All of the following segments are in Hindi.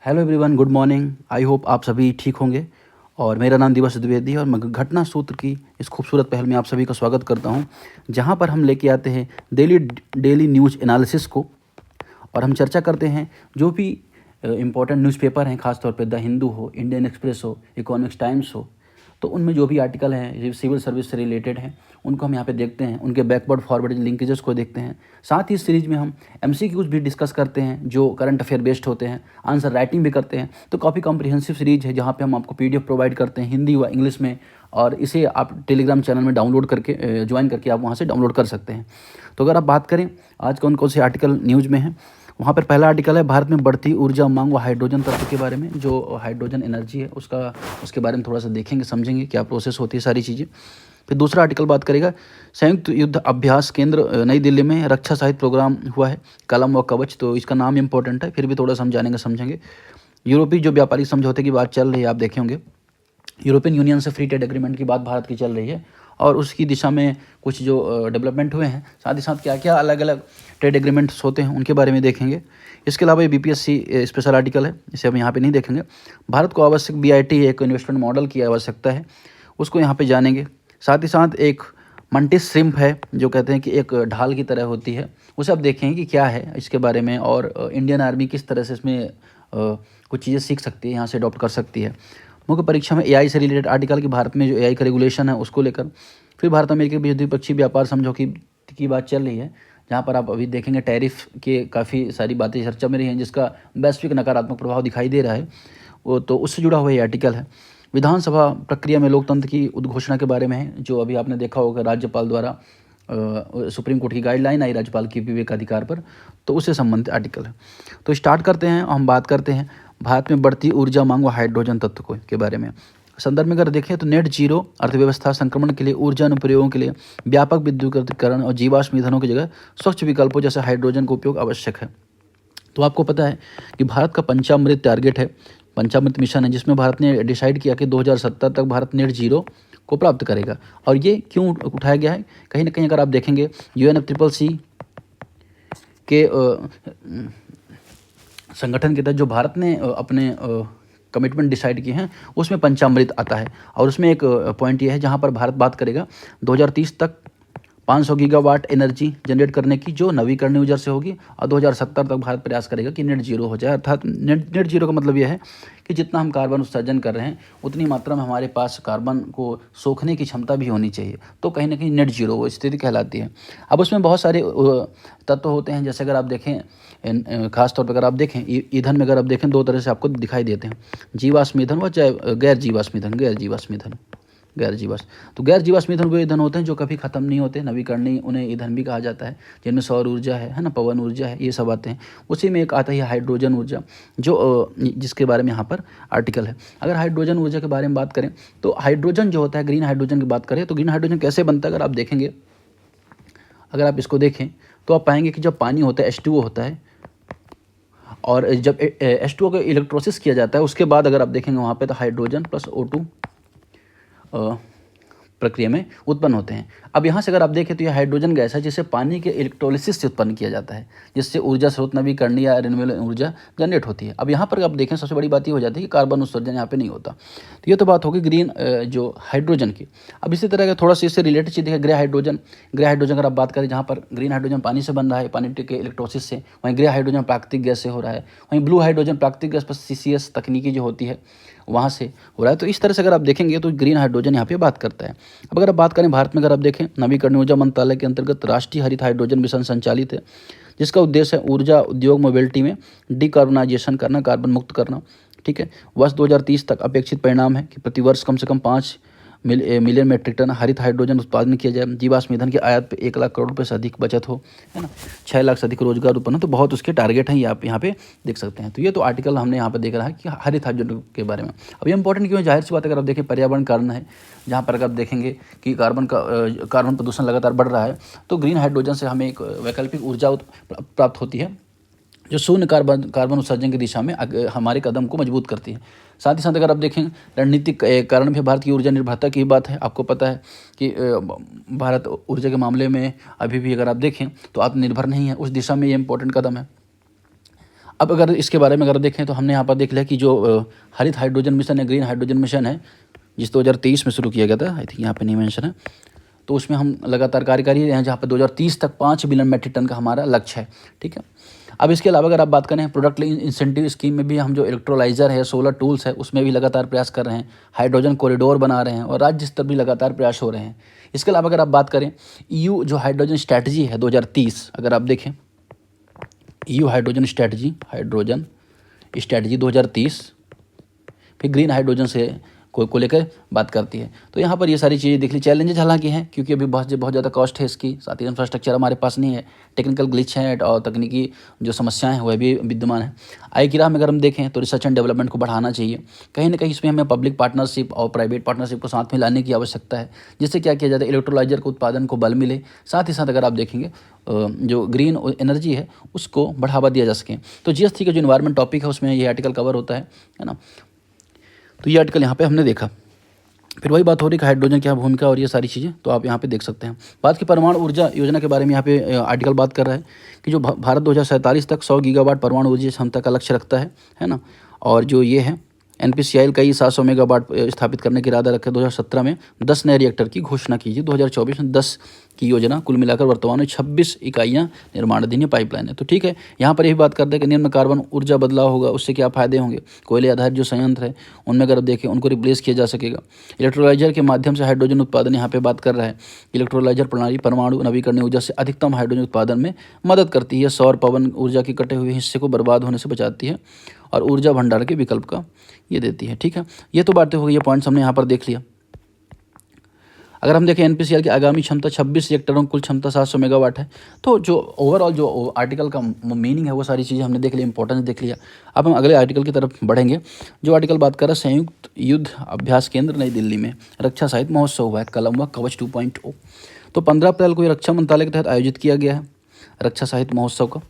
Hello everyone, good morning. I hope आप सभी ठीक होंगे। और मेरा नाम दिवस द्विवेदी है और मैं घटना सूत्र की इस खूबसूरत पहल में आप सभी का स्वागत करता हूं, जहां पर हम लेके आते हैं डेली डेली न्यूज़ एनालिसिस को। और हम चर्चा करते हैं जो भी इम्पोर्टेंट न्यूज़पेपर हैं, खासतौर पे द हिंदू हो, इंडियन एक्सप्रेस हो, इकोनॉमिक्स टाइम्स हो, तो उनमें जो भी आर्टिकल हैं जो सिविल सर्विस से रिलेटेड हैं उनको हम यहाँ पे देखते हैं, उनके बैकवर्ड फॉरवर्ड लिंकेजेस को देखते हैं। साथ ही इस सीरीज़ में हम एमसीक्यूज भी डिस्कस करते हैं जो करंट अफेयर बेस्ड होते हैं, आंसर राइटिंग भी करते हैं। तो काफ़ी कॉम्प्रिहेंसिव सीरीज है जहाँ पे हम आपको पीडीएफ प्रोवाइड करते हैं हिंदी व इंग्लिश में, और इसे आप टेलीग्राम चैनल में डाउनलोड करके ज्वाइन करके आप वहाँ से डाउनलोड कर सकते हैं। तो अगर आप बात करें आज कौन कौन से आर्टिकल न्यूज़ में हैं, वहाँ पर पहला आर्टिकल है भारत में बढ़ती ऊर्जा मांग व हाइड्रोजन तत्व के बारे में। जो हाइड्रोजन एनर्जी है उसके बारे में थोड़ा सा देखेंगे, समझेंगे क्या प्रोसेस होती है, सारी चीज़ें। फिर दूसरा आर्टिकल बात करेगा संयुक्त युद्ध अभ्यास केंद्र नई दिल्ली में रक्षा साहित्य प्रोग्राम हुआ है, कलम व कवच। तो इसका नाम इंपॉर्टेंट है, फिर भी थोड़ा समझेंगे। यूरोपीय जो व्यापारिक समझौते की बात चल रही है, आप देखे होंगे यूरोपियन यूनियन से फ्री ट्रेड एग्रीमेंट की बात भारत की चल रही है, और उसकी दिशा में कुछ जो डेवलपमेंट हुए हैं, साथ ही साथ क्या क्या अलग अलग ट्रेड एग्रीमेंट्स होते हैं उनके बारे में देखेंगे। इसके अलावा ये बीपीएससी स्पेशल आर्टिकल है, इसे हम यहाँ पे नहीं देखेंगे। भारत को आवश्यक बीआईटी एक इन्वेस्टमेंट मॉडल की आवश्यकता है, उसको यहाँ पे जानेंगे। साथ ही साथ एक मंटिस श्रिम्प है जो कहते हैं कि एक ढाल की तरह होती है, उसे आप देखेंगे कि क्या है इसके बारे में, और इंडियन आर्मी किस तरह से इसमें कुछ चीज़ें सीख सकती है, यहाँ से अडॉप्ट कर सकती है। मुख्य परीक्षा में एआई से रिलेटेड आर्टिकल कि भारत में जो एआई का रेगुलेशन है उसको लेकर। फिर भारत अमेरिका के बीच द्विपक्षीय व्यापार समझौते की बात चल रही है, जहाँ पर आप अभी देखेंगे टैरिफ के काफ़ी सारी बातें चर्चा में रही हैं, जिसका वैश्विक नकारात्मक प्रभाव दिखाई दे रहा है। वो तो उससे जुड़ा हुआ ये आर्टिकल है। विधानसभा प्रक्रिया में लोकतंत्र की उद्घोषणा के बारे में है, जो अभी आपने देखा होगा राज्यपाल द्वारा सुप्रीम कोर्ट की गाइडलाइन आई राज्यपाल के विवेकाधिकार पर, तो उससे संबंधित आर्टिकल है। तो स्टार्ट करते हैं, हम बात करते हैं भारत में बढ़ती ऊर्जा मांग व हाइड्रोजन तत्व को के बारे में। संदर्भ में अगर देखें तो नेट जीरो अर्थव्यवस्था संक्रमण के लिए ऊर्जा अनुप्रयोगों के लिए व्यापक विद्युतीकरण और जीवाश्म ईंधनों की जगह स्वच्छ विकल्पों जैसे हाइड्रोजन का उपयोग आवश्यक है। तो आपको पता है कि भारत का पंचामृत टारगेट है, पंचामृत मिशन है, जिसमें भारत ने डिसाइड किया कि 2070 तक भारत नेट जीरो को प्राप्त करेगा। और ये क्यों उठाया गया है, कहीं ना कहीं अगर आप देखेंगे UNFCCC के संगठन के तहत जो भारत ने अपने कमिटमेंट डिसाइड किए हैं उसमें पंचामृत आता है। और उसमें एक पॉइंट ये है जहाँ पर भारत बात करेगा 2030 तक 500 गीगावाट एनर्जी जनरेट करने की, जो नवीकरणीय ऊर्जा से होगी, और 2070 तक भारत प्रयास करेगा कि नेट जीरो हो जाए। अर्थात नेट जीरो का मतलब यह है कि जितना हम कार्बन उत्सर्जन कर रहे हैं उतनी मात्रा में हमारे पास कार्बन को सोखने की क्षमता भी होनी चाहिए। तो कहीं ना कहीं नेट जीरो वो स्थिति कहलाती है। अब उसमें बहुत सारे तत्व होते हैं, जैसे अगर आप देखें खासतौर पर अगर आप देखें ईंधन में, अगर आप देखें दो तरह से आपको दिखाई देते हैं, जीवाश्म ईंधन व गैर जीवाश्म ईंधन। गैर जीवाश्म, तो गैर जीवाश्म ईंधन वो ईंधन होते हैं जो कभी खत्म नहीं होते, नवीकरणीय उन्हें ईंधन भी कहा जाता है, जिनमें सौर ऊर्जा है ना, पवन ऊर्जा है, ये सब आते हैं। उसी में एक आता है हाइड्रोजन ऊर्जा, जो जिसके बारे में यहाँ पर आर्टिकल है। अगर हाइड्रोजन ऊर्जा के बारे में बात करें तो हाइड्रोजन जो होता है, ग्रीन हाइड्रोजन की बात करें तो ग्रीन हाइड्रोजन कैसे बनता है, अगर आप देखेंगे, अगर आप इसको देखें तो आप पाएंगे कि जब पानी होता है H2O होता है, और जब H2O का इलेक्ट्रोसिस किया जाता है उसके बाद अगर आप देखेंगे वहाँ पे तो हाइड्रोजन प्लस O2 प्रक्रिया में उत्पन्न होते हैं। अब यहाँ से अगर आप देखें तो यह हाइड्रोजन गैस है जिसे पानी के इलेक्ट्रोलिसिस से उत्पन्न किया जाता है, जिससे ऊर्जा स्रोत नवीकरणीय या रिन्यूएबल ऊर्जा जनरेट होती है। अब यहाँ पर आप देखें सबसे बड़ी बात ये हो जाती है कि कार्बन उत्सर्जन यहाँ पे नहीं होता। तो ये तो बात होगी ग्रीन जो हाइड्रोजन की। अब इसी तरह का थोड़ा सा इससे रिलेटेड चीज़ है ग्रे हाइड्रोजन। ग्रे हाइड्रोजन अगर आप बात करें, जहाँ पर ग्रीन हाइड्रोजन पानी से बन रहा है, पानी के इलेक्ट्रोसिस से, वहीं ग्रे हाइड्रोजन प्राकृतिक गैस से हो रहा है, वहीं ब्लू हाइड्रोजन प्राकृतिक गैस पर CCS तकनीकी जो होती है वहाँ से हो रहा है। तो इस तरह से अगर आप देखेंगे तो ग्रीन हाइड्रोजन यहाँ पे बात करता है। अब अगर आप बात करें भारत में, अगर आप देखें नवीकरणीय ऊर्जा मंत्रालय के अंतर्गत राष्ट्रीय हरित हाइड्रोजन मिशन संचालित है, जिसका उद्देश्य है ऊर्जा उद्योग मोबिलिटी में डिकार्बनाइजेशन करना, कार्बन मुक्त करना। ठीक है, वर्ष 2030 तक अपेक्षित परिणाम है कि प्रतिवर्ष कम से कम 5 मिलियन मेट्रिक टन हरित हाइड्रोजन उत्पादन किया जाए। जीवाश्म ईंधन की आयात पे 1 लाख करोड़ रुपये से अधिक बचत हो, है ना, 6 लाख से अधिक रोजगार उत्पन्न हो। तो बहुत उसके टारगेट हैं, ये आप यहाँ पे देख सकते हैं। तो ये तो आर्टिकल हमने यहाँ पे देख रहा है कि हरित हाइड्रोजन के बारे में। अब ये इंपॉर्टेंट क्यों है, जाहिर सी बात है, अगर आप देखें पर्यावरण कारण है, जहाँ पर अगर आप देखेंगे कि कार्बन प्रदूषण लगातार बढ़ रहा है, तो ग्रीन हाइड्रोजन से हमें एक वैकल्पिक ऊर्जा प्राप्त होती है, जो शून्य कार्बन उत्सर्जन की दिशा में हमारे कदम को मजबूत करती है। साथ ही साथ अगर आप देखें रणनीतिक कारण भी भारत की ऊर्जा निर्भरता की बात है। आपको पता है कि भारत ऊर्जा के मामले में अभी भी अगर आप देखें तो आत्मनिर्भर नहीं है, उस दिशा में ये इंपॉर्टेंट कदम है। अब अगर इसके बारे में अगर देखें तो हमने यहाँ पर देख लिया कि जो हरित हाइड्रोजन मिशन है, ग्रीन हाइड्रोजन मिशन है, जिस 2023 में शुरू किया गया था, आई थिंक यहाँ पे नहीं मेंशन है, तो उसमें हम लगातार कार्य कर रहे हैं, जहाँ पर 2030 तक 5 बिलियन मेट्रिक टन का हमारा लक्ष्य है। ठीक है, अब इसके अलावा अगर आप बात करें प्रोडक्ट लिंक इंसेंटिव स्कीम में भी हम जो इलेक्ट्रोलाइज़र है, सोलर टूल्स है, उसमें भी लगातार प्रयास कर रहे हैं, हाइड्रोजन कॉरिडोर बना रहे हैं और राज्य स्तर भी लगातार प्रयास हो रहे हैं। इसके अलावा अगर आप बात करें EU जो हाइड्रोजन स्ट्रैटेजी है 2030, अगर आप देखें EU हाइड्रोजन स्ट्रैटेजी 2030 फिर ग्रीन हाइड्रोजन से को लेकर बात करती है। तो यहाँ पर ये सारी चीज़ें देख ली। चैलेंजेस हालांकि हैं, क्योंकि अभी बहुत ज़्यादा कॉस्ट है इसकी, साथ ही इंफ्रास्ट्रक्चर हमारे पास नहीं है, टेक्निकल ग्लिच हैं और तकनीकी जो समस्याएं हैं वह भी विद्यमान है। आय की राह में अगर हम देखें तो रिसर्च एंड डेवलपमेंट को बढ़ाना चाहिए, कहीं ना कहीं इसमें हमें पब्लिक पार्टनरशिप और प्राइवेट पार्टनरशिप को साथ में लाने की आवश्यकता है, जिससे क्या किया जाता है, इलेक्ट्रोलाइजर के उत्पादन को बल मिले, साथ ही साथ अगर आप देखेंगे जो ग्रीन एनर्जी है उसको बढ़ावा दिया जा सके। तो GS3 का जो इन्वायरमेंट टॉपिक है उसमें ये आर्टिकल कवर होता है ना। तो ये आर्टिकल यहाँ पे हमने देखा। फिर वही बात हो रही कि हाइड्रोजन क्या भूमिका और ये सारी चीज़ें, तो आप यहाँ पे देख सकते हैं। बात की परमाणु ऊर्जा योजना के बारे में यहाँ पे आर्टिकल बात कर रहा है कि जो भारत 2047 तक 100 गीगावाट परमाणु ऊर्जा क्षमता का लक्ष्य रखता है ना। और जो ये है NPCIL कई 700 मेगावाट स्थापित करने की इरादा रखे। 2017 में 10 नए रिएक्टर की घोषणा कीजिए, 2024 में 10 की योजना, कुल मिलाकर वर्तमान में 26 इकाइयाँ निर्माणाधीन पाइपलाइन है। तो ठीक है, यहाँ पर यही बात करते हैं कि निम्न कार्बन ऊर्जा बदलाव होगा, उससे क्या फ़ायदे होंगे। कोयले आधारित जो संयंत्र है उनमें अगर देखें उनको रिप्लेस किया जा सकेगा। इलेक्ट्रोलाइजर के माध्यम से हाइड्रोजन उत्पादन यहाँ पे बात कर रहा है। इलेक्ट्रोलाइजर प्रणाली परमाणु नवीकरणीय ऊर्जा से अधिकतम हाइड्रोजन उत्पादन में मदद करती है, सौर पवन ऊर्जा के कटे हुए हिस्से को बर्बाद होने से बचाती है और ऊर्जा भंडार के विकल्प का ये देती है। ठीक है, ये तो बातें हो गई, ये पॉइंट्स हमने यहाँ पर देख लिया। अगर हम देखें NPCIL की आगामी क्षमता 26 रिएक्टरों, कुल क्षमता 700 मेगावाट है। तो जो ओवरऑल जो आर्टिकल का मीनिंग है वो सारी चीज़ें हमने देख ली, इंपॉर्टेंस देख लिया। अब हम अगले आर्टिकल की तरफ बढ़ेंगे। जो आर्टिकल बात कर रहा है संयुक्त युद्ध अभ्यास केंद्र नई दिल्ली में रक्षा साहित्य महोत्सव हुआ है, कलम व कवच 2.0। तो 15 अप्रैल को ये रक्षा मंत्रालय के तहत आयोजित किया गया है रक्षा साहित्य महोत्सव का।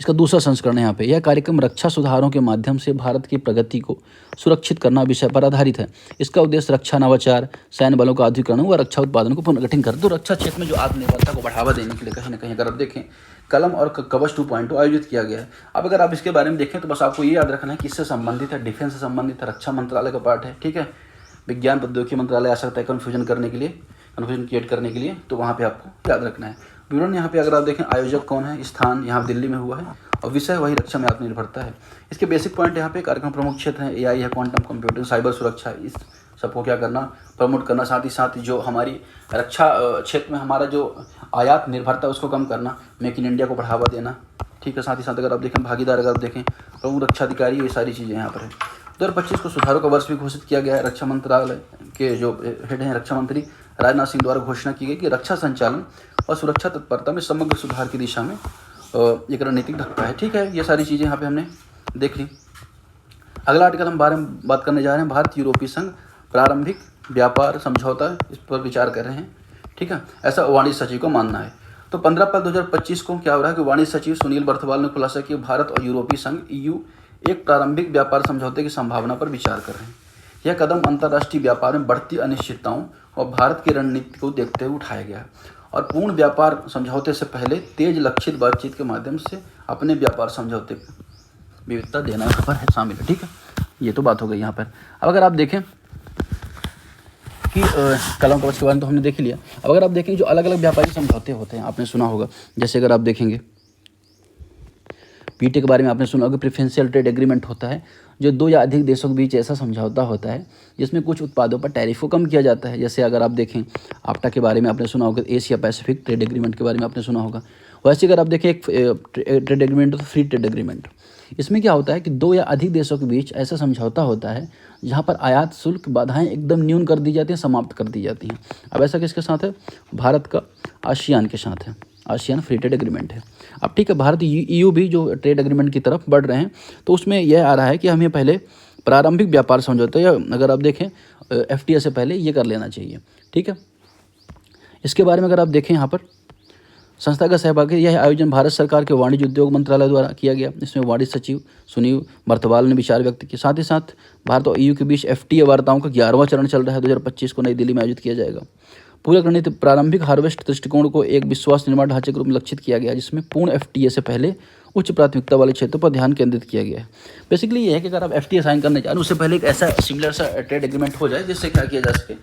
इसका दूसरा संस्करण है यहाँ पे। यह कार्यक्रम रक्षा सुधारों के माध्यम से भारत की प्रगति को सुरक्षित करना विषय पर आधारित है। इसका उद्देश्य रक्षा नवाचार, सैन्य बलों का आधुनिकीकरण व रक्षा उत्पादन को पुनर्गठित कर। तो रक्षा क्षेत्र में जो आत्मनिर्भरता को बढ़ावा देने के लिए कहीं ना कहीं अगर आप देखें कलम और कवच 2.0 आयोजित किया गया है। अब अगर आप इसके बारे में देखें तो बस आपको ये याद रखना है कि इससे संबंधित है, डिफेंस से संबंधित है, रक्षा मंत्रालय का पार्ट है। ठीक है, विज्ञान प्रौद्योगिकी मंत्रालय आ सकता है कन्फ्यूजन करने के लिए, कन्फ्यूजन क्रिएट करने के लिए, तो वहाँ पर आपको याद रखना है। विवरण यहाँ पे अगर आप देखें, आयोजक कौन है, स्थान यहाँ दिल्ली में हुआ है और विषय वही रक्षा में आत्मनिर्भरता है। इसके बेसिक पॉइंट यहाँ पे कार्यक्रम प्रमुख क्षेत्र हैं AI है, क्वांटम कंप्यूटिंग, साइबर सुरक्षा, इस सबको क्या करना, प्रमोट करना। साथ ही साथ जो हमारी रक्षा क्षेत्र में हमारा जो आयात निर्भरता उसको कम करना, मेक इन इंडिया को बढ़ावा देना। ठीक है, साथ ही साथ अगर आप देखें भागीदार, अगर आप देखें प्रमुख रक्षा अधिकारी, ये सारी चीज़ें यहाँ पर है। 2025 को सुधारों का वर्ष भी घोषित किया गया है। रक्षा मंत्रालय के जो हेड हैं रक्षा मंत्री राजनाथ सिंह द्वारा घोषणा की गई कि रक्षा संचालन और सुरक्षा तत्परता में समग्र सुधार की दिशा में एक रणनीतिक धक्का है। ठीक है, ये सारी चीज़ें यहाँ पे हमने देख ली। अगला आर्टिकल हम बारे में बात करने जा रहे हैं, भारत यूरोपीय संघ प्रारंभिक व्यापार समझौता, इस पर विचार कर रहे हैं। ठीक है, ऐसा वाणिज्य सचिव का मानना है। तो 15 अप्रैल 2025 को क्या हो रहा है कि वाणिज्य सचिव सुनील बर्थवाल ने खुलासा किया भारत और यूरोपीय संघ EU एक प्रारंभिक व्यापार समझौते की संभावना पर विचार कर रहे हैं। यह कदम अंतर्राष्ट्रीय व्यापार में बढ़ती अनिश्चितताओं और भारत की रणनीति को देखते हुए उठाया गया और पूर्ण व्यापार समझौते से पहले तेज लक्षित बातचीत के माध्यम से अपने व्यापार समझौते विविधता देना यहाँ पर है शामिल है। ठीक है, ये तो बात हो गई यहाँ पर। अब अगर आप देखें कि कलम कवच के बारे में तो हमने देख लिया। अब अगर आप देखें जो अलग अलग व्यापारिक समझौते होते हैं, आपने सुना होगा, जैसे अगर आप देखेंगे PTA के बारे में आपने सुना होगा, प्रेफरेंशियल ट्रेड एग्रीमेंट होता है, जो 2 या अधिक देशों के बीच ऐसा समझौता होता है जिसमें कुछ उत्पादों पर टैरिफ को कम किया जाता है। जैसे अगर आप देखें AFTA के बारे में आपने सुना होगा, एशिया पैसिफिक ट्रेड एग्रीमेंट के बारे में आपने सुना होगा। वैसे अगर आप देखें एक ट्रेड एग्रीमेंट तो फ्री ट्रेड एग्रीमेंट, इसमें क्या होता है कि 2 या अधिक देशों के बीच ऐसा समझौता होता है जहाँ पर आयात शुल्क बाधाएं एकदम न्यून कर दी जाती हैं, समाप्त कर दी जाती हैं। अब ऐसा किसके साथ है, भारत का आसियान के साथ है, आसियान फ्री ट्रेड एग्रीमेंट है। अब ठीक है, भारत EU भी जो ट्रेड एग्रीमेंट की तरफ बढ़ रहे हैं, तो उसमें यह आ रहा है कि हमें पहले प्रारंभिक व्यापार समझौता या अगर आप देखें FTA से पहले ये कर लेना चाहिए। ठीक है, इसके बारे में अगर आप देखें यहाँ पर संस्था का सहभागी, यह आयोजन भारत सरकार के वाणिज्य उद्योग मंत्रालय द्वारा किया गया। इसमें वाणिज्य सचिव सुनील बर्थवाल ने विचार व्यक्त किया। साथ ही साथ भारत और EU के बीच FTA वार्ताओं का 11वां चरण चल रहा है, 2025 को नई दिल्ली में आयोजित किया जाएगा। पूरक रणनीति प्रारंभिक हार्वेस्ट दृष्टिकोण को एक विश्वास निर्माण ढांचे के रूप में लक्षित किया गया, जिसमें पूर्ण FTA से पहले उच्च प्राथमिकता वाले क्षेत्रों पर ध्यान केंद्रित किया गया है। बेसिकली ये है कि अगर आप FTA साइन करने जा रहे हैं उससे पहले एक ऐसा सिमिलर सा ट्रेड एग्रीमेंट हो जाए जिससे क्या किया जा सके,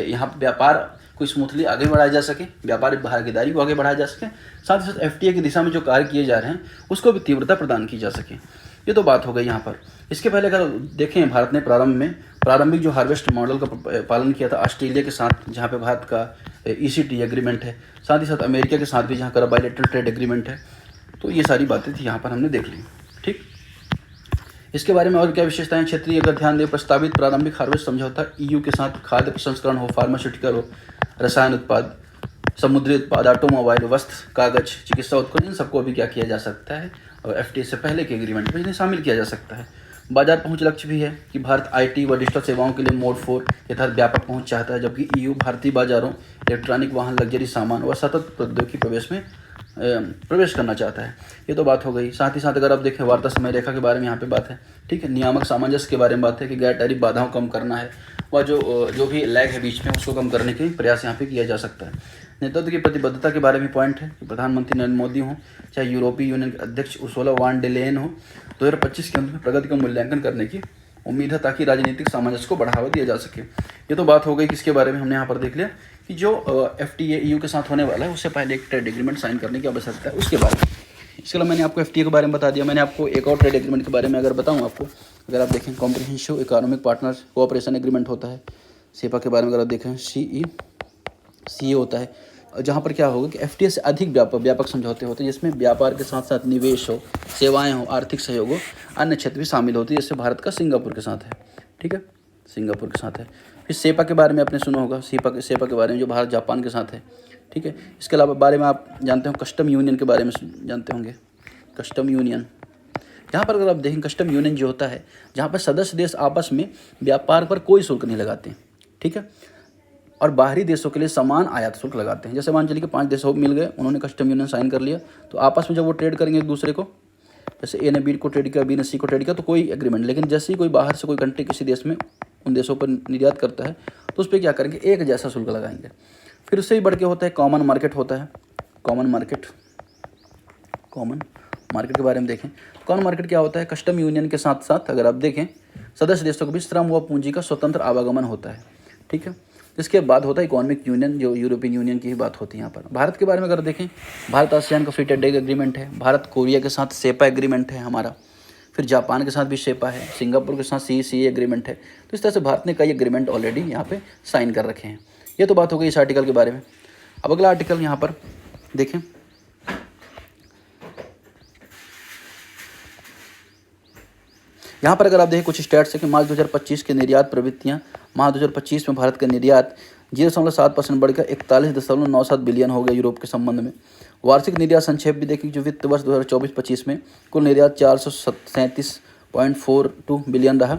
यहाँ व्यापार को स्मूथली आगे बढ़ाया जा सके, व्यापारिक भागीदारी को आगे बढ़ाया जा सके, साथ ही साथ FTA की दिशा में जो कार्य किए जा रहे हैं उसको भी तीव्रता प्रदान की जा सके। ये तो बात हो गई यहाँ पर। इसके पहले अगर देखें, भारत ने प्रारंभिक जो हार्वेस्ट मॉडल का पालन किया था ऑस्ट्रेलिया के साथ, जहाँ पे भारत का ECT एग्रीमेंट है, साथ ही साथ अमेरिका के साथ भी जहाँ का बायलैटरल ट्रेड एग्रीमेंट है। तो ये सारी बातें थी यहाँ पर हमने देख ली। ठीक, इसके बारे में और क्या विशेषताएं क्षेत्रीय अगर ध्यान दें, प्रस्तावित प्रारंभिक हार्वेस्ट समझौता EU के साथ खाद्य प्रसंस्करण हो, फार्मास्यूटिकल हो, रसायन उत्पाद, समुद्री उत्पाद, ऑटोमोबाइल, वस्त्र, कागज, चिकित्सा उत्पाद, इन सबको भी क्या किया जा सकता है और FTA से पहले के एग्रीमेंट में इन्हें शामिल किया जा सकता है। बाजार पहुंच लक्ष्य भी है कि भारत IT व डिजिटल सेवाओं के लिए मोड 4 के तहत व्यापक पहुंच चाहता है, जबकि EU भारतीय बाजारों, इलेक्ट्रॉनिक वाहन, लग्जरी सामान व सतत प्रौद्योगिकी प्रवेश करना चाहता है। ये तो बात हो गई। साथ ही साथ अगर आप देखें वार्ता समय रेखा के बारे में यहाँ पे बात है। ठीक है, नियामक सामंजस्य के बारे में बात है कि गैर टैरिफ बाधाओं को कम करना है व जो भी लैग है बीच में उसको कम करने के प्रयास यहाँ पे किया जा सकता है। नेतृत्व की प्रतिबद्धता के बारे में पॉइंट है कि प्रधानमंत्री नरेंद्र मोदी हों, चाहे यूरोपीय यूनियन के अध्यक्ष उर्सुला वॉन डर लेयन हो, 2025 के अंत में प्रगति का मूल्यांकन करने की उम्मीद है ताकि राजनीतिक सामंजस्य को बढ़ावा दिया जा सके। ये तो बात हो गई किसके बारे में, हमने यहाँ पर देख लिया कि जो FTA EU के साथ होने वाला है उससे पहले एक ट्रेड एग्रीमेंट साइन करने की आवश्यकता है उसके बारे में। इसके अलावा मैंने आपको FTA के बारे में बता दिया। मैंने आपको एक और ट्रेड एग्रीमेंट के बारे में अगर बताऊँ आपको, अगर आप देखें comprehensive economic partners cooperation agreement होता है। सेपा के बारे में अगर आप देखें CE होता है, जहाँ पर क्या होगा कि FTA से अधिक व्यापक समझौते होते हैं जिसमें व्यापार के साथ साथ निवेश हो, सेवाएं हो, आर्थिक सहयोग हो, अन्य क्षेत्र भी शामिल होती है। जैसे भारत का सिंगापुर के साथ है। ठीक है, सिंगापुर के साथ है। फिर सेपा के बारे में आपने सुना होगा, सेपा के बारे में जो भारत जापान के साथ है। ठीक है, इसके अलावा बारे में आप जानते हो कस्टम यूनियन के बारे में जानते होंगे। कस्टम यूनियन, यहाँ पर अगर आप देखें कस्टम यूनियन जो होता है जहाँ पर सदस्य देश आपस में व्यापार पर कोई शुल्क नहीं लगाते। ठीक है, और बाहरी देशों के लिए समान आयात शुल्क लगाते हैं। जैसे मान चलिए कि 5 देश मिल गए, उन्होंने कस्टम यूनियन साइन कर लिया, तो आपस में जब वो ट्रेड करेंगे एक दूसरे को, जैसे A ने B को ट्रेड किया, B ने C को ट्रेड किया, तो कोई एग्रीमेंट। लेकिन जैसे ही कोई बाहर से कोई कंट्री किसी देश में उन देशों पर निर्यात करता है तो उस पर क्या करेंगे, एक जैसा शुल्क लगाएंगे। फिर उससे ही बढ़ के होता है कॉमन मार्केट होता है। कॉमन मार्केट के बारे में देखें, कॉमन मार्केट क्या होता है, कस्टम यूनियन के साथ साथ अगर आप देखें सदस्य देशों के बीच श्रम व पूंजी का स्वतंत्र आवागमन होता है। ठीक है, इसके बाद होता है इकोनॉमिक यूनियन, जो यूरोपियन यूनियन की ही बात होती है यहाँ पर। भारत के बारे में अगर देखें, भारत आसियान का फ्री ट्रेड एग्रीमेंट है, भारत कोरिया के साथ सेपा एग्रीमेंट है हमारा, फिर जापान के साथ भी सेपा है, सिंगापुर के साथ CE एग्रीमेंट है। तो इस तरह से भारत ने कई एग्रीमेंट ऑलरेडी यहाँ पे साइन कर रखे हैं। ये तो बात हो गई इस आर्टिकल के बारे में। अब अगला आर्टिकल यहाँ पर देखें, यहाँ पर अगर आप देखें कुछ स्टैट्स है कि मार्च 2025 के निर्यात प्रवृत्तियाँ, मार्च 2025 में भारत का निर्यात 0.7% बढ़कर 41.97 बिलियन हो गया यूरोप के संबंध में। वार्षिक निर्यात संक्षेप भी देखिए, जो वित्त वर्ष 2024-25 में कुल निर्यात 437.42 बिलियन रहा,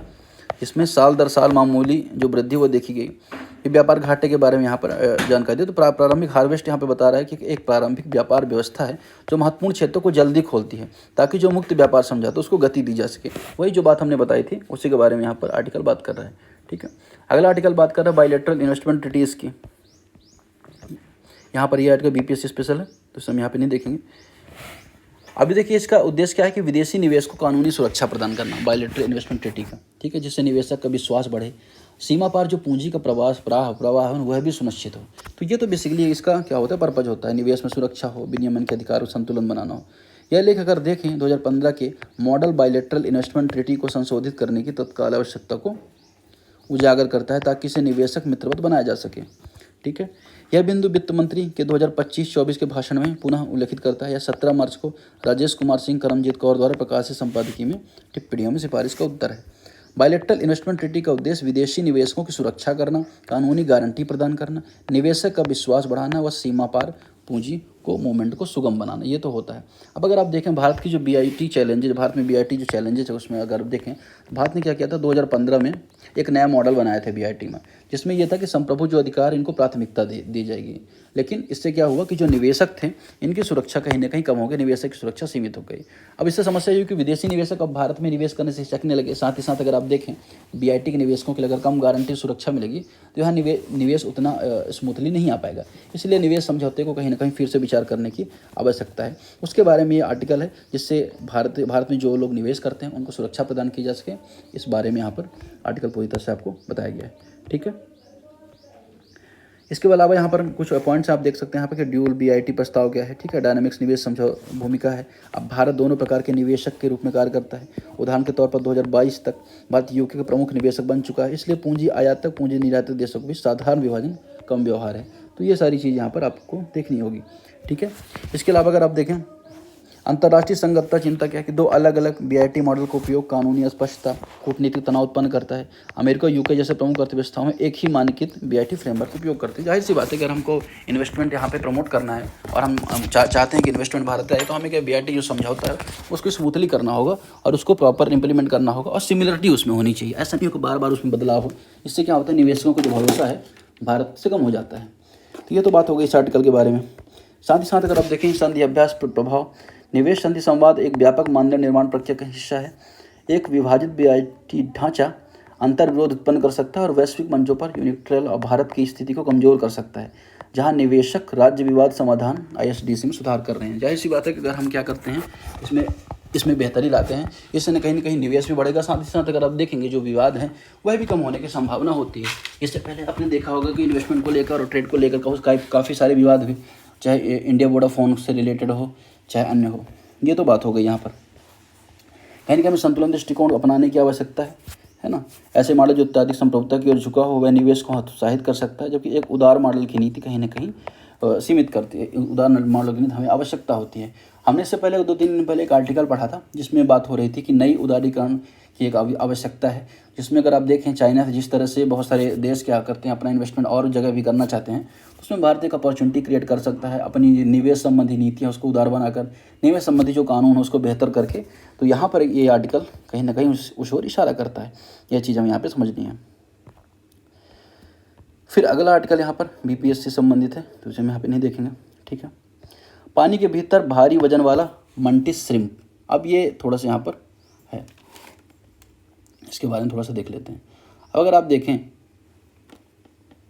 जिसमें साल दर साल मामूली जो वृद्धि वो देखी गई। ये व्यापार घाटे के बारे में यहाँ पर जानकारी दी। तो प्रारंभिक हार्वेस्ट यहाँ पे बता रहा है कि एक प्रारंभिक व्यापार व्यवस्था है जो महत्वपूर्ण क्षेत्रों को जल्दी खोलती है ताकि जो मुक्त व्यापार समझौता उसको गति दी जा सके। वही जो बात हमने बताई थी उसी के बारे में यहाँ पर आर्टिकल बात कर रहा है। ठीक है, अगला आर्टिकल बात कर रहा है बायलैटरल इन्वेस्टमेंट ट्रीटीज़ की। यहाँ पर ये आर्टिकल BPSC स्पेशल है तो इसे हम यहाँ पे नहीं देखेंगे। अभी देखिए इसका उद्देश्य क्या है कि विदेशी निवेश को कानूनी सुरक्षा प्रदान करना, बायलैटरल इन्वेस्टमेंट ट्रीटी का। ठीक है, जिससे निवेशक का विश्वास बढ़े, सीमा पार जो पूंजी का प्रवाह है वह भी सुनिश्चित हो। तो ये तो बेसिकली इसका क्या होता है, पर्पज होता है, निवेश में सुरक्षा हो, विनियमन के अधिकार और संतुलन बनाना हो। यह लेख अगर देखें 2015 के मॉडल बायलैटरल इन्वेस्टमेंट ट्रीटी को संशोधित करने की तत्काल आवश्यकता को उजागर करता है ताकि इसे निवेशक मित्रवत बनाया जा सके। ठीक है, यह बिंदु वित्त मंत्री के 2025-24 के भाषण में पुनः उल्लेखित करता है। यह 17 मार्च को राजेश कुमार सिंह करमजीत कौर द्वारा प्रकाशित संपादकीय में टिप्पणियों में सिफारिश का उत्तर है। बायलैटरल इन्वेस्टमेंट ट्रीटी का उद्देश्य विदेशी निवेशकों की सुरक्षा करना, कानूनी गारंटी प्रदान करना, निवेशक का विश्वास बढ़ाना व सीमा पार पूंजी को मूवमेंट को सुगम बनाना, ये तो होता है। अब अगर आप देखें भारत की जो BIT चैलेंजेज, भारत में BIT जो चैलेंजेज है उसमें अगर देखें भारत ने क्या किया था 2015 में एक नया मॉडल बनाया था बीआईटी में, जिसमें यह था कि संप्रभु जो अधिकार इनको प्राथमिकता दी जाएगी। लेकिन इससे क्या हुआ कि जो निवेशक थे इनकी सुरक्षा कहीं ना कहीं कम हो गई, निवेशक की सुरक्षा सीमित हो गई। अब इससे समस्या ये हुई कि विदेशी निवेशक अब भारत में निवेश करने से हिचकने लगे। साथ ही साथ अगर आप देखें बीआईटी के निवेशकों के लिए अगर कम गारंटी सुरक्षा मिलेगी तो यहाँ निवेश उतना स्मूथली नहीं आ पाएगा। इसलिए निवेश समझौते को कहीं ना कहीं फिर से विचार करने की आवश्यकता है। उसके बारे में ये आर्टिकल है, जिससे भारत में जो लोग निवेश करते हैं उनको सुरक्षा प्रदान की जा सके। इस बारे में यहाँ पर आर्टिकल पूरी तरह से आपको बताया गया है। ठीक है, इसके अलावा यहाँ पर कुछ पॉइंट्स आप देख सकते हैं यहाँ पर कि ड्यूल बीआईटी प्रस्ताव क्या है। ठीक है, डायनामिक्स निवेश समझौता भूमिका है। अब भारत दोनों प्रकार के निवेशक के रूप में कार्य करता है। उदाहरण के तौर पर 2022 तक भारत यूके का प्रमुख निवेशक बन चुका है। इसलिए पूंजी आयातक पूंजी निर्यातक देशों के बीच साधारण विभाजन कम व्यवहार है। तो ये सारी चीज़ यहाँ पर आपको देखनी होगी। ठीक है, इसके अलावा अगर आप देखें अंतर्राष्ट्रीय संगतता चिंता क्या है कि दो अलग अलग बीआईटी मॉडल का उपयोग कानूनी अस्पष्टता कूटनीतिक तनाव उत्पन्न करता है। अमेरिका यूके जैसे प्रमुख अर्थव्यवस्थाओं में एक ही मानकीकृत बीआईटी फ्रेमवर्क का उपयोग करते हैं। जाहिर सी बात है कि अगर हमको इन्वेस्टमेंट यहाँ पे प्रमोट करना है और हम चाहते हैं कि इन्वेस्टमेंट भारत आए, तो हमें क्या बीआईटी जो समझौता है उसको स्मूथली करना होगा और उसको प्रॉपर इंप्लीमेंट करना होगा और सिमिलरिटी उसमें होनी चाहिए। ऐसा नहीं हो कि बार बार उसमें बदलाव हो। इससे क्या होता है, निवेशकों को जो भरोसा है भारत से कम हो जाता है। तो ये तो बात हो गई इस आर्टिकल के बारे में। साथ ही साथ अगर आप देखें संधि अभ्यास प्रभाव, निवेश संधि संवाद एक व्यापक मानदंड निर्माण प्रक्रिया का हिस्सा है। एक विभाजित बीआईटी ढांचा अंतर विरोध उत्पन्न कर सकता है और वैश्विक मंचों पर यूनिलैटरल और भारत की स्थिति को कमजोर कर सकता है, जहां निवेशक राज्य विवाद समाधान आईएसडीसी में सुधार कर रहे हैं। जाहिर सी बात है कि अगर हम क्या करते हैं इसमें बेहतरी लाते हैं, इससे न कहीं निवेश भी बढ़ेगा। साथ ही साथ अगर आप देखेंगे जो विवाद है वह भी कम होने की संभावना होती है। इससे पहले आपने देखा होगा कि इन्वेस्टमेंट को लेकर और ट्रेड को लेकर काफ़ी सारे विवाद हुए, चाहे इंडिया वोडाफोन से रिलेटेड हो चाहे अन्य हो। ये तो बात हो गई। यहाँ पर कहीं हमें संतुलन दृष्टिकोण अपनाने की आवश्यकता है ना। ऐसे मॉडल जो अत्यधिक संप्रभुता की ओर झुका हो वह निवेश को हतोत्साहित कर सकता है, जबकि एक उदार मॉडल की नीति कहीं ना कहीं सीमित करती है। उदार मॉडल की नीति हमें आवश्यकता होती है। हमने इससे पहले 2-3 दिन पहले एक आर्टिकल पढ़ा था जिसमें बात हो रही थी कि नई उदारीकरण की एक आवश्यकता है, जिसमें अगर आप देखें चाइना से जिस तरह से बहुत सारे देश क्या करते हैं अपना इन्वेस्टमेंट और जगह भी करना चाहते हैं, उसमें भारत एक अपॉर्चुनिटी क्रिएट कर सकता है अपनी निवेश संबंधी नीतियाँ उसको उदार बनाकर, निवेश संबंधी जो कानून है उसको बेहतर करके। तो यहाँ पर ये आर्टिकल कहीं ना कहीं उस ओर इशारा करता है। यह चीज़ हमें यहाँ पर समझनी है। फिर अगला आर्टिकल यहाँ पर बीपीएस से संबंधित है, तो उसे हम यहाँ पे नहीं देखेंगे। ठीक है, पानी के भीतर भारी वजन वाला मंटिस श्रिम्प। अब ये थोड़ा सा यहाँ पर है, इसके बारे में थोड़ा सा देख लेते हैं। अब अगर आप देखें,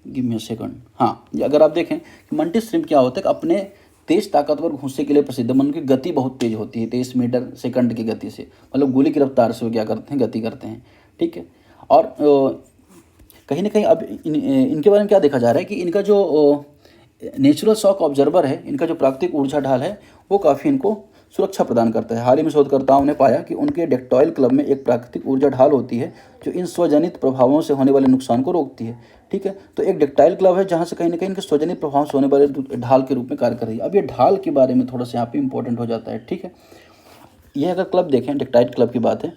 गिव मी अ सेकंड, हाँ, अगर आप देखें कि मंटिस श्रिम्प क्या होता है कि अपने तेज ताकतवर घुंसे के लिए प्रसिद्ध है। उनकी गति बहुत तेज होती है, 23 मीटर सेकंड की गति से, मतलब गोली की रफ्तार से वो क्या करते हैं, गति करते हैं। ठीक है, और कहीं ना कहीं अब इनके बारे में क्या देखा जा रहा है कि इनका जो नेचुरल शॉक ऑब्जर्वर है, इनका जो प्राकृतिक ऊर्जा ढाल है वो काफ़ी इनको सुरक्षा प्रदान करता है। हाल ही में शोधकर्ताओं ने पाया कि उनके डेक्टॉयल क्लब में एक प्राकृतिक ऊर्जा ढाल होती है जो इन स्वजनित प्रभावों से होने वाले नुकसान को रोकती है। ठीक है, तो एक डेक्टाइल क्लब है जहाँ से कहीं ना कहीं इनके स्वजनित प्रभाव से होने वाले ढाल के रूप में कार्य कर रही है। अब ये ढाल के बारे में थोड़ा सा यहाँ पे इंपॉर्टेंट हो जाता है। ठीक है, यह अगर क्लब देखें, डेक्टाइल क्लब की बात है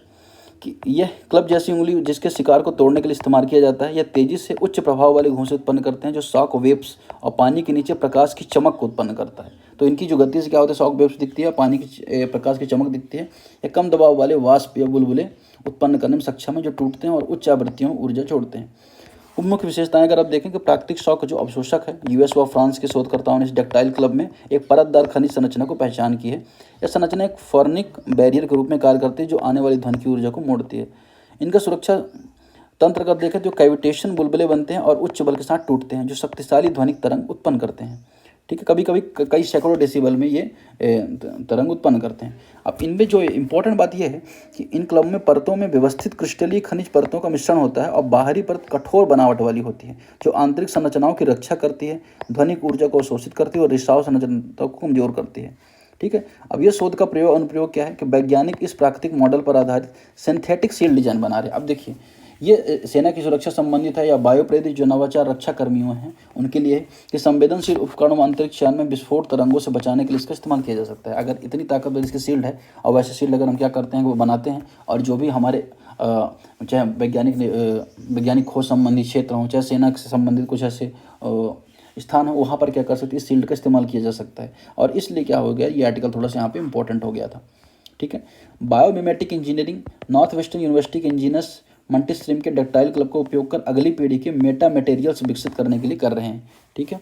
कि यह क्लब जैसी उंगली जिसके शिकार को तोड़ने के लिए इस्तेमाल किया जाता है, यह तेज़ी से उच्च प्रभाव वाले घूंसे उत्पन्न करते हैं जो शॉक वेव्स और पानी के नीचे प्रकाश की चमक को उत्पन्न करता है। तो इनकी जो गति से क्या होता है, शॉक वेव्स दिखती है, पानी की प्रकाश की चमक दिखती है। यह कम दबाव वाले वाष्प या बुलबुले उत्पन्न करने में सक्षम है जो टूटते हैं और उच्च आवृत्तियों ऊर्जा छोड़ते हैं। मुख्य विशेषताएं अगर आप देखें कि प्राकृतिक शॉक जो अवशोषक है, यूएस व फ्रांस के शोधकर्ताओं ने इस डेक्टाइल क्लब में एक परतदार खनिज संरचना को पहचान की है। यह संरचना एक फॉर्निक बैरियर के रूप में कार्य करती है जो आने वाली ध्वनि की ऊर्जा को मोड़ती है। इनका सुरक्षा तंत्र अगर देखें तो कैविटेशन बुलबुले बनते हैं और उच्च बल के साथ टूटते हैं जो शक्तिशाली ध्वनिक तरंग उत्पन्न करते हैं। ठीक है, कभी कभी कई सैकड़ों डेसिबल में ये तरंग उत्पन्न करते हैं। अब इनमें जो इम्पोर्टेंट बात यह है कि इन क्लब में परतों में व्यवस्थित क्रिस्टलीय खनिज परतों का मिश्रण होता है और बाहरी परत कठोर बनावट वाली होती है जो आंतरिक संरचनाओं की रक्षा करती है, ध्वनिक ऊर्जा को अवशोषित करती है और रिसाव संरचना को कमजोर करती है। ठीक है, अब ये शोध का प्रयोग अनुप्रयोग क्या है कि वैज्ञानिक इस प्राकृतिक मॉडल पर आधारित सिंथेटिक शील्ड डिजाइन बना रहे हैं। अब देखिए, ये सेना की सुरक्षा संबंधित है या वायु प्रेरित जो नवाचार रक्षा कर्मियों हैं उनके लिए कि संवेदनशील उपकरणों में अंतरिक्ष यान में विस्फोट तरंगों से बचाने के लिए इसका इस्तेमाल किया जा सकता है। अगर इतनी ताकतवर इसकी शील्ड है और वैसे शील्ड अगर हम क्या करते हैं वो बनाते हैं और जो भी हमारे चाहे वैज्ञानिक खोज संबंधी क्षेत्र हों चाहे सेना से संबंधित कुछ ऐसे स्थान हो वहाँ पर क्या कर सकते हैं, इस शील्ड का इस्तेमाल किया जा सकता है। और इसलिए क्या हो गया, ये आर्टिकल थोड़ा सा यहाँ पे इंपॉर्टेंट हो गया था। ठीक है, biomimetic engineering, north western university के इंजीनियर्स मल्टी स्ट्रीम के डक्टाइल क्लब का उपयोग कर अगली पीढ़ी के मेटा मटेरियल्स विकसित करने के लिए कर रहे हैं। ठीक है,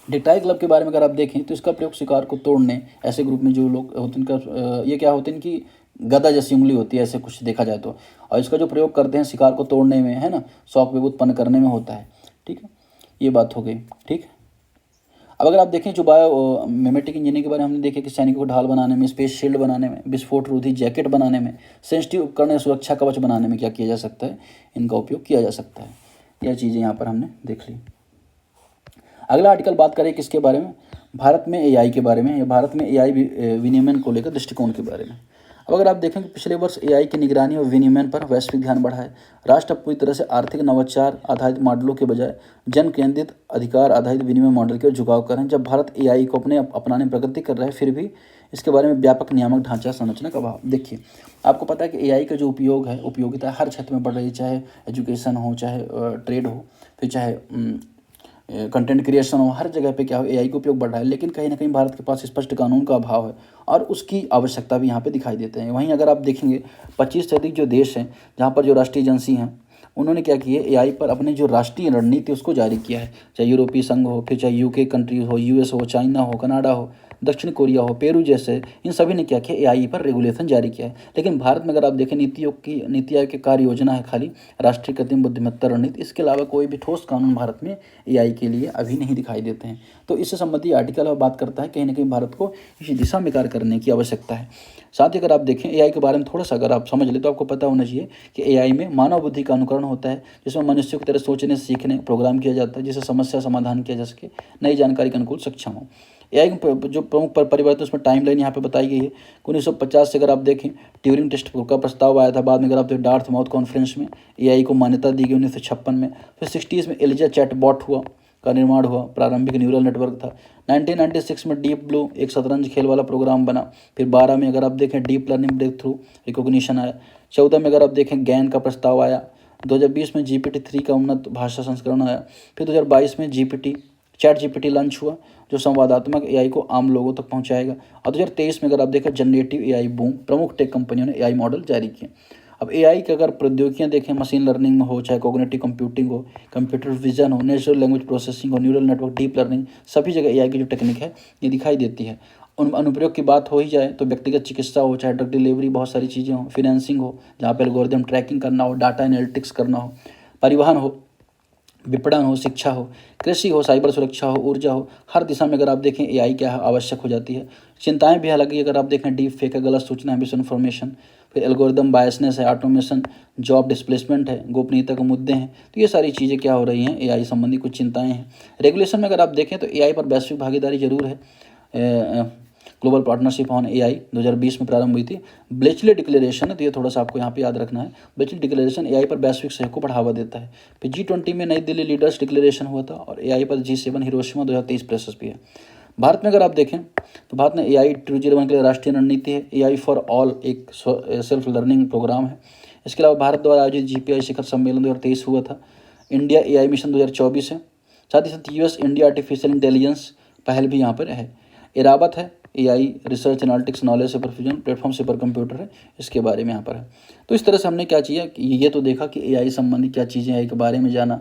डक्टाइल क्लब के बारे में अगर आप देखें तो इसका प्रयोग शिकार को तोड़ने, ऐसे ग्रुप में जो लोग होते हैं इनका ये क्या होते हैं, इनकी गदा जैसी उंगली होती है ऐसे कुछ देखा जाए तो, और इसका जो प्रयोग करते हैं शिकार को तोड़ने में, है ना, शॉक वेव उत्पन्न करने में होता है। ठीक है, ये बात हो गई। ठीक है, अब अगर आप देखें जो बायो मिमेटिक इंजीनियरिंग के बारे में हमने देखे कि सैनिकों को ढाल बनाने में, स्पेस शील्ड बनाने में, विस्फोट रोधी जैकेट बनाने में, सेंसिटिव उपकरण या सुरक्षा कवच बनाने में क्या किया जा सकता है, इनका उपयोग किया जा सकता है। यह चीज़ें यहाँ पर हमने देख ली। अगला आर्टिकल बात करें किसके बारे में, भारत में एआई के बारे में, या भारत में एआई विनियमन को लेकर दृष्टिकोण के बारे में। अब अगर आप देखें कि पिछले वर्ष एआई की निगरानी और विनियमन पर वैश्विक ध्यान बढ़ा है। राष्ट्र पूरी तरह से आर्थिक नवाचार आधारित मॉडलों के बजाय जन केंद्रित अधिकार आधारित विनिमय मॉडल की ओर झुकाव कर रहे हैं। जब भारत एआई को अपनाने में प्रगति कर रहा है, फिर भी इसके बारे में व्यापक नियामक ढांचा संरचना का अभाव। देखिए, आपको पता है कि एआई का जो उपयोग है, उपयोगिता हर क्षेत्र में बढ़ रही है, चाहे एजुकेशन हो, चाहे ट्रेड हो, फिर चाहे कंटेंट क्रिएशन हो, हर जगह पे क्या हो, एआई का उपयोग बढ़ रहा है। लेकिन कहीं ना कहीं भारत के पास स्पष्ट कानून का अभाव है और उसकी आवश्यकता भी यहाँ पे दिखाई देते हैं। वहीं अगर आप देखेंगे 25 से अधिक जो देश हैं जहाँ पर जो राष्ट्रीय एजेंसी हैं उन्होंने क्या किया, एआई पर अपने जो राष्ट्रीय रणनीति उसको जारी किया है। चाहे यूरोपीय संघ हो, फिर चाहे यूके कंट्रीज हो, यूएस हो, चाइना हो, कनाडा हो, दक्षिण कोरिया हो, पेरू जैसे, इन सभी ने क्या किया, एआई पर रेगुलेशन जारी किया है। लेकिन भारत में अगर आप देखें नीति आयोग की कार्य योजना है खाली राष्ट्रीय कृत्रिम बुद्धिमत्ता रणनीति, इसके अलावा कोई भी ठोस कानून भारत में एआई के लिए अभी नहीं दिखाई देते हैं। तो इससे संबंधित आर्टिकल बात करता है कहीं ना कहीं भारत को इसी दिशा में कार्य करने की आवश्यकता है। साथ ही अगर आप देखें एआई के बारे में थोड़ा सा अगर आप समझ लें तो आपको पता होना चाहिए कि एआई में मानव बुद्धि का अनुकरण होता है, जिसमें मनुष्य की तरह सोचने सीखने प्रोग्राम किया जाता है, जिससे समस्या समाधान किया जा सके, नई जानकारी के अनुकूल सक्षम हो। एआई जो प्रमुख परिवर्तन उसमें टाइमलाइन यहाँ पे बताई गई है। 1950 से अगर आप देखें ट्यूरिंग टेस्ट का प्रस्ताव आया था, बाद में अगर आप देखें डार्टमाउथ कॉन्फ्रेंस में एआई को मान्यता दी गई 1956 में। फिर 60s में एलिजा चैटबॉट का निर्माण हुआ, प्रारंभिक न्यूरल नेटवर्क था। 1996 में डीप ब्लू एक शतरंज खेल वाला प्रोग्राम बना। फिर 12 में अगर आप देखें deep learning breakthrough recognition आया। 14 में अगर आप देखें गैन का प्रस्ताव आया। 2020 में GPT-3 का उन्नत भाषा संस्करण आया। फिर 2022 में चैट जीपीटी लॉन्च हुआ जो संवादात्मक एआई को आम लोगों तक पहुंचाएगा। और 2023 में अगर आप देखें जनरेटिव एआई बूम, प्रमुख टेक कंपनियों ने एआई मॉडल जारी किए। अब एआई की अगर प्रौद्योगिकियां देखें, मशीन लर्निंग में हो, चाहे कॉग्निटिव कंप्यूटिंग हो, कंप्यूटर विजन हो, नेचुरल लैंग्वेज प्रोसेसिंग हो, न्यूरल नेटवर्क, डीप लर्निंग, सभी जगह एआई की जो टेक्निक है ये दिखाई देती है। उन अनुप्रयोग की बात हो ही जाए तो व्यक्तिगत चिकित्सा हो, चाहे ड्रग डिलीवरी, बहुत सारी चीज़ें हो, फाइनेंसिंग हो जहाँ पर एल्गोरिथम ट्रैकिंग करना हो, डाटा एनालिटिक्स करना हो, परिवहन हो, विपणन हो, शिक्षा हो, कृषि हो, साइबर सुरक्षा हो, ऊर्जा हो, हर दिशा में अगर आप देखें एआई क्या है आवश्यक हो जाती है। चिंताएं भी हालांकि अगर आप देखें डीप फेक है, गलत सूचना है, मिस इन्फॉर्मेशन, फिर एल्गोरिदम बायसनेस है, ऑटोमेशन, जॉब डिस्प्लेसमेंट है, गोपनीयता के मुद्दे हैं। तो ये सारी चीज़ें क्या हो रही हैं, एआई संबंधी कुछ चिंताएं हैं। रेगुलेशन में अगर आप देखें तो एआई पर वैश्विक भागीदारी जरूर है। ग्लोबल पार्टनरशिप ऑन एआई 2020 में प्रारंभ हुई थी। ब्लेचली डिक्लेरेशन है, तो ये थोड़ा सा आपको यहाँ पे याद रखना है। ब्लेचली डिक्लेरेशन एआई पर वैश्विक सहयोग को बढ़ावा देता है। फिर G20 में नई दिल्ली लीडर्स डिक्लेरेशन हुआ था और एआई पर G7 हिरोशिमा 2023 प्रेशर्स भी है। भारत में अगर आप देखें तो भारत में एआई 2021 के लिए राष्ट्रीय रणनीति है। एआई फॉर ऑल एक सेल्फ लर्निंग प्रोग्राम है। इसके अलावा भारत द्वारा आयोजित GPI शिखर सम्मेलन 2023 हुआ था। इंडिया एआई मिशन 2024 है। साथ ही साथ यूएस इंडिया आर्टिफिशियल इंटेलिजेंस पहल भी यहाँ पर है। इराबत है AI research analytics knowledge super fusion platform super computer है, इसके बारे में यहाँ पर है। तो इस तरह से हमने क्या चाहिए कि ये तो देखा कि एआई संबंधी क्या चीज़ें हैं के बारे में जाना।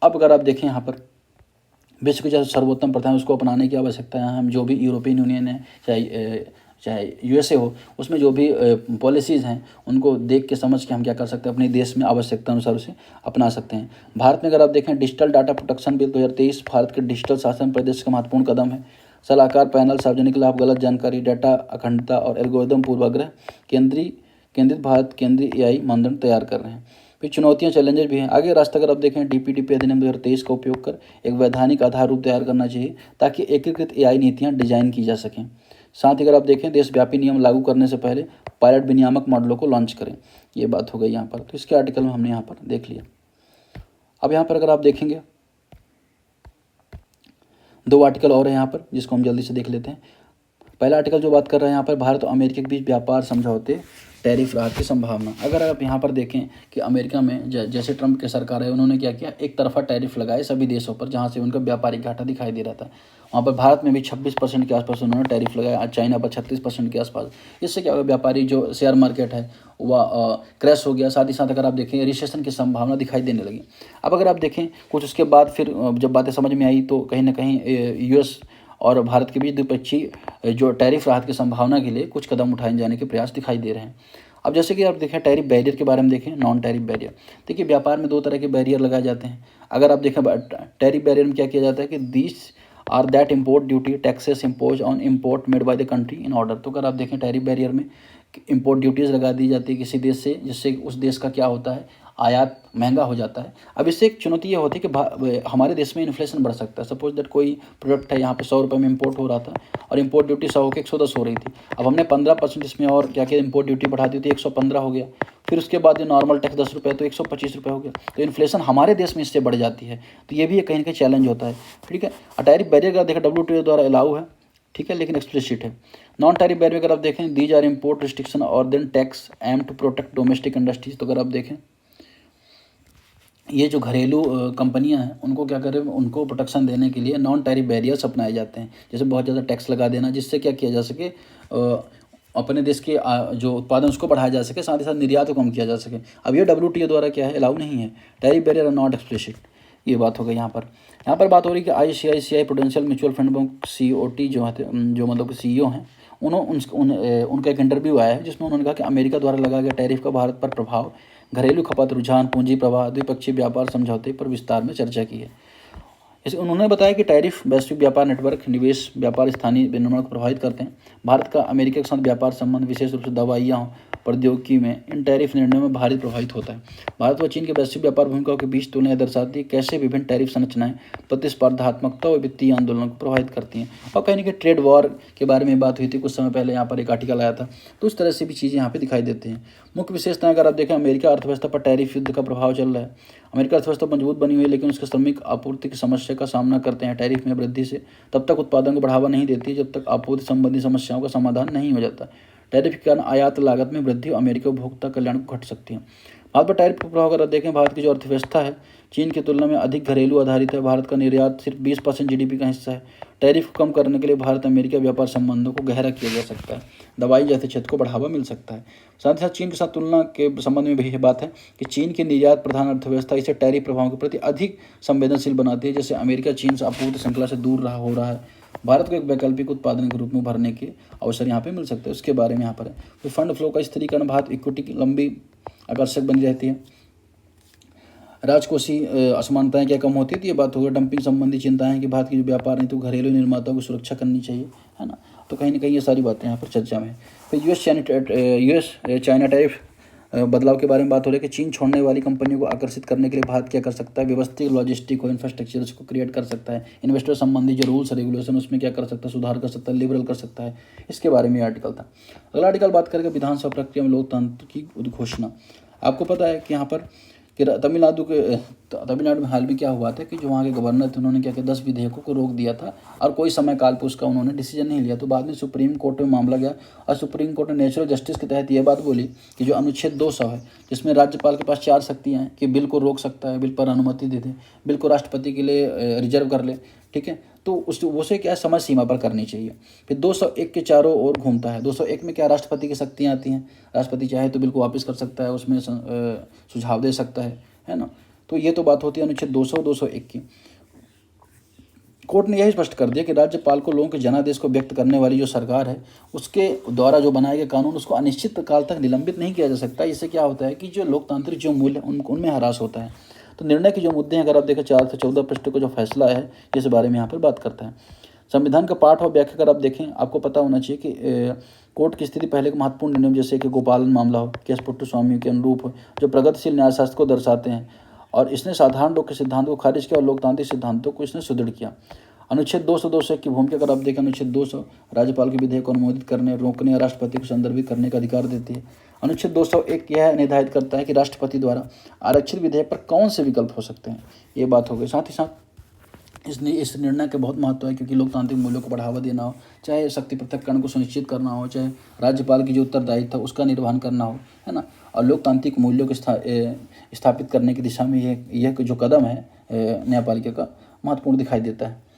अब अगर आप देखें यहाँ पर विश्व की जो सर्वोत्तम प्रथा है उसको अपनाने की आवश्यकता है। हम जो भी यूरोपियन यूनियन है, चाहे यूएसए हो, उसमें जो भी पॉलिसीज़ हैं उनको देख के समझ के हम क्या कर सकते हैं, अपने देश में आवश्यकता अनुसार उसे अपना सकते हैं। भारत में अगर आप देखें digital data protection bill 2023 Bharat के डिजिटल शासन प्रदेश का महत्वपूर्ण कदम है। सलाहकार पैनल सार्वजनिक लाभ, गलत जानकारी, डाटा अखंडता और एल्गोरिदम पूर्वाग्रह केंद्रित भारत केंद्रीय एआई मानदंड तैयार कर रहे हैं। फिर चुनौतियां चैलेंजेस भी हैं। आगे रास्ता अगर आप देखें DPDP अधिनियम 2023 का उपयोग कर एक वैधानिक आधार रूप तैयार करना चाहिए ताकि एकीकृत एआई नीतियां डिजाइन की जा सकें। साथ ही अगर आप देखें देशव्यापी नियम लागू करने से पहले पायलट विनियामक मॉडलों को लॉन्च करें। ये बात हो गई यहाँ पर। तो इसके आर्टिकल में हमने यहाँ पर देख लिया। अब यहाँ पर अगर आप देखेंगे 2 आर्टिकल और हैं यहाँ पर जिसको हम जल्दी से देख लेते हैं। पहला आर्टिकल जो बात कर रहे हैं यहाँ पर भारत और अमेरिका के बीच व्यापार समझौते टैरिफ राहत की संभावना। अगर आप यहाँ पर देखें कि अमेरिका में जैसे ट्रंप की सरकार है, उन्होंने क्या किया, एक तरफा टैरिफ लगाए सभी देशों पर जहाँ से उनका व्यापारिक घाटा दिखाई दे रहा था। वहाँ पर भारत में भी 26% के आसपास उन्होंने टैरिफ लगाया, आज चाइना पर 36% के आसपास। इससे क्या हुआ, व्यापारी जो शेयर मार्केट है वह क्रैश हो गया। साथ ही साथ अगर आप देखें रिसेशन की संभावना दिखाई देने लगी। अब अगर आप देखें कुछ उसके बाद फिर जब बातें समझ में आई तो कहीं ना कहीं यूएस और भारत के बीच द्विपक्षीय जो टैरिफ राहत की संभावना के लिए कुछ कदम उठाए जाने के प्रयास दिखाई दे रहे हैं। अब जैसे कि आप देखें टैरिफ बैरियर के बारे में देखें, नॉन टैरिफ बैरियर। देखिए व्यापार में 2 तरह के बैरियर लगाए जाते हैं। अगर आप देखें टैरिफ बैरियर में क्या किया जाता है कि this are that import duty taxes impose on import made by the country in order. तो अगर आप देखें टैरिफ बैरियर में इम्पोर्ट ड्यूटीज़ लगा दी जाती है किसी देश से, जिससे उस देश का क्या होता है, आयात महंगा हो जाता है। अब इससे एक चुनौती ये होती है कि हमारे देश में इन्फ्लेशन बढ़ सकता है। सपोज दैट कोई प्रोडक्ट है यहाँ पे 100 रुपये में इंपोर्ट हो रहा था और इंपोर्ट ड्यूटी 100 होकर 110 हो रही थी। अब हमने 15% इसमें और क्या किया, इंपोर्ट ड्यूटी बढ़ा दी थी, 115 हो गया। फिर उसके बाद ये नॉर्मल टैक्स 10 रुपये तो 125 रुपये हो गया। तो इन्फ्लेशन हमारे देश में इससे बढ़ जाती है। तो ये भी कहीं ना कहीं चैलेंज होता है। ठीक है, टैरिफ बैरियर का देखा WTO द्वारा अलाउ है, ठीक है, लेकिन एक्सप्लिसिट है। नॉन टैरिफ बैरियर अगर आप देखें, दीज आर इम्पोर्ट रिस्ट्रिक्शन और then tax aim to protect domestic industries. तो अगर आप देखें ये जो घरेलू कंपनियां हैं उनको क्या करें, उनको प्रोटेक्शन देने के लिए नॉन टैरिफ बैरियर्स अपनाए जाते हैं। जैसे बहुत ज़्यादा टैक्स लगा देना, जिससे क्या किया जा सके, अपने देश के जो उत्पादन उसको बढ़ाया जा सके, साथ ही साथ निर्यात को कम किया जा सके। अब ये WTO द्वारा क्या है, अलाउ नहीं है। Tariff barrier are not explicit. ये बात हो गई। यहाँ पर बात हो रही कि ICICI prudential mutual fund bank COT जो मतलब कि CEO हैं, उनका एक इंटरव्यू आया है जिसमें उन्होंने कहा कि अमेरिका द्वारा लगाए गए टैरिफ का भारत पर प्रभाव, घरेलू खपत रुझान, पूंजी प्रवाह, द्विपक्षीय व्यापार समझौते पर विस्तार में चर्चा की है। इसे उन्होंने बताया कि टैरिफ वैश्विक व्यापार नेटवर्क, निवेश, व्यापार, स्थानीय विनिमय को प्रभावित करते हैं। भारत का अमेरिका के साथ व्यापार संबंध विशेष रूप से दवाइयाँ, प्रौद्योगिकी में इन टैरिफ निर्णयों में भारी प्रभावित होता है। भारत व चीन के वैश्विक व्यापार भूमिकाओं के बीच तुलना दर्शाती है कैसे विभिन्न टैरिफ संरचनाएं प्रतिस्पर्धात्मकता और वित्तीय आंदोलनों को प्रभावित करती हैं। और कहीं ना कहीं ट्रेड वॉर के बारे में बात हुई थी कुछ समय पहले, यहाँ पर एक आर्टिकल आया था। तो उस तरह से भी चीज़ें यहाँ पे दिखाई देती हैं। मुख्य विशेषताएं अगर आप देखें, अमेरिका अर्थव्यवस्था पर टैरिफ युद्ध का प्रभाव चल रहा है। अमेरिका अर्थव्यवस्था मजबूत बनी हुई है, लेकिन उसके श्रमिक आपूर्ति की समस्या का सामना करते हैं। टैरिफ में वृद्धि से तब तक उत्पादन को बढ़ावा नहीं देती जब तक आपूर्ति संबंधी समस्याओं का समाधान नहीं हो जाता। टैरिफ के कारण आयात लागत में वृद्धि और अमेरिकी उपभोक्ता कल्याण को घट सकती है। भारत पर टैरिफ का प्रभाव अगर देखें, भारत की जो अर्थव्यवस्था है चीन की तुलना में अधिक घरेलू आधारित है। भारत का निर्यात सिर्फ 20% GDP का हिस्सा है। टैरिफ को कम करने के लिए भारत अमेरिका व्यापार संबंधों को गहरा किया जा सकता है। दवाई जैसे क्षेत्र को बढ़ावा मिल सकता है। साथ ही साथ चीन के साथ तुलना के संबंध में भी यह बात है कि चीन की निर्यात प्रधान अर्थव्यवस्था इसे टैरिफ प्रभावों के प्रति अधिक संवेदनशील बनाती है। जैसे अमेरिका चीन से आपूर्ति श्रृंखला से दूर हो रहा है, भारत को एक वैकल्पिक उत्पादन के रूप में भरने के अवसर यहाँ पे मिल सकते हैं। उसके बारे में यहाँ पर है। तो फंड फ्लो का स्थिरीकरण, भारत इक्विटी की लंबी आकर्षक बनी रहती है। राजकोषीय असमानताएं क्या कम होती है, तो ये बात होगी। डंपिंग संबंधी चिंताएं कि भारत की जो व्यापार नीति तो घरेलू निर्माताओं की सुरक्षा करनी चाहिए, है ना। तो कहीं ना कहीं ये सारी बातें यहाँ पर चर्चा में है। फिर यूएस चाइना टैरिफ बदलाव के बारे में बात हो रही है कि चीन छोड़ने वाली कंपनियों को आकर्षित करने के लिए भारत क्या कर सकता है, व्यवस्थित लॉजिस्टिक और इंफ्रास्ट्रक्चर उसको क्रिएट कर सकता है। इन्वेस्टर संबंधी जो रूल्स रेगुलेशन उसमें क्या कर सकता है, सुधार कर सकता है, लिबरल कर सकता है। इसके बारे में आर्टिकल था। अगला आर्टिकल बात करेंगे विधानसभा प्रक्रिया में लोकतंत्र की उद्घोषणा। आपको पता है कि यहाँ पर कि तमिलनाडु में हाल में क्या हुआ था कि जो वहाँ के गवर्नर थे उन्होंने क्या किया, 10 विधेयकों को रोक दिया था और कोई समय काल पर उसका उन्होंने डिसीजन नहीं लिया। तो बाद में सुप्रीम कोर्ट में मामला गया और सुप्रीम कोर्ट ने नेचुरल जस्टिस के तहत ये बात बोली कि जो अनुच्छेद 200 है, जिसमें राज्यपाल के पास 4 शक्तियाँ हैं कि बिल को रोक सकता है, बिल पर अनुमति दे दे, बिल को राष्ट्रपति के लिए रिजर्व कर ले, ठीक है, तो उसे क्या समय सीमा पर करनी चाहिए। फिर 201 के चारों ओर घूमता है। 201 में क्या राष्ट्रपति की शक्तियाँ आती हैं, राष्ट्रपति चाहे तो बिल को वापस कर सकता है, उसमें सुझाव दे सकता है ना। तो ये तो बात होती है अनुच्छेद 200 201 की। कोर्ट ने यही स्पष्ट कर दिया कि राज्यपाल को लोगों के जनादेश को व्यक्त करने वाली जो सरकार है उसके द्वारा जो बनाए गए कानून उसको अनिश्चित काल तक निलंबित नहीं किया जा सकता। इससे क्या होता है कि जो लोकतांत्रिक जो मूल्य उनमें ह्रास होता है। तो निर्णय के जो मुद्दे हैं, अगर आप देखें 4 से 14 पृष्ठों का जो फैसला है, इस बारे में यहाँ पर बात करता है। संविधान का पाठ और व्याख्या अगर आप देखें, आपको पता होना चाहिए कि कोर्ट की स्थिति पहले के महत्वपूर्ण निर्णय जैसे कि गोपालन मामला हो, केस पुट्टू स्वामी के अनुरूप हो, जो प्रगतिशील न्यायशास्त्र को दर्शाते हैं, और इसने साधारण लोग के सिद्धांतों को खारिज किया और लोकतांत्रिक सिद्धांतों को इसने सुदृढ़ किया। अनुच्छेद 200 201 की भूमिका अगर आप देखें, अनुच्छेद 200 राज्यपाल के विधेयक को अनुमोदित करने, रोकने और राष्ट्रपति को संदर्भित करने का अधिकार देती है। अनुच्छेद 201 यह निर्धारित करता है कि राष्ट्रपति द्वारा आरक्षित विधेयक पर कौन से विकल्प हो सकते हैं, ये बात हो गई। साथ ही साथ इस निर्णय का बहुत महत्व है, क्योंकि लोकतांत्रिक मूल्यों को बढ़ावा देना हो, चाहे शक्ति पृथक्करण को सुनिश्चित करना हो, चाहे राज्यपाल की जो उत्तरदायित्व है उसका निर्वहन करना हो, है ना, और लोकतांत्रिक मूल्यों को स्थापित करने की दिशा में यह जो कदम है न्यायपालिका का, महत्वपूर्ण दिखाई देता है।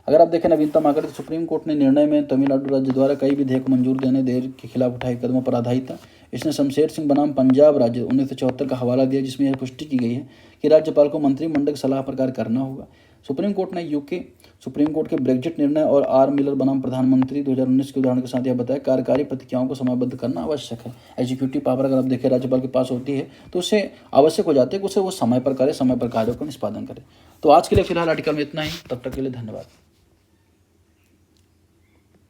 अगर आप देखें नवीनतम आकर, तो सुप्रीम कोर्ट ने निर्णय में तमिलनाडु राज्य द्वारा कई विधेयक मंजूर देने देर के खिलाफ उठाए कदमों पर आधारित था। इसने शमशेर सिंह बनाम पंजाब राज्य 1974 का हवाला दिया, जिसमें यह पुष्टि की गई है कि राज्यपाल को मंत्रिमंडल की सलाह पर कार्य करना होगा। सुप्रीम कोर्ट ने यूके सुप्रीम कोर्ट के ब्रेग्जिट निर्णय और आर मिलर बनाम प्रधानमंत्री 2019 के उदाहरण के साथ यह बताया कार्यकारी प्रतिक्रियाओं को समयबद्ध करना आवश्यक है। एग्जीक्यूटिव पावर अगर आप देखें राज्यपाल के पास होती है तो उससे आवश्यक हो जाते है कि उसे वो समय पर करे, समय पर कार्यों का निष्पादन करे। तो आज के लिए फिलहाल आर्टिकल में इतना ही, तब तक के लिए धन्यवाद।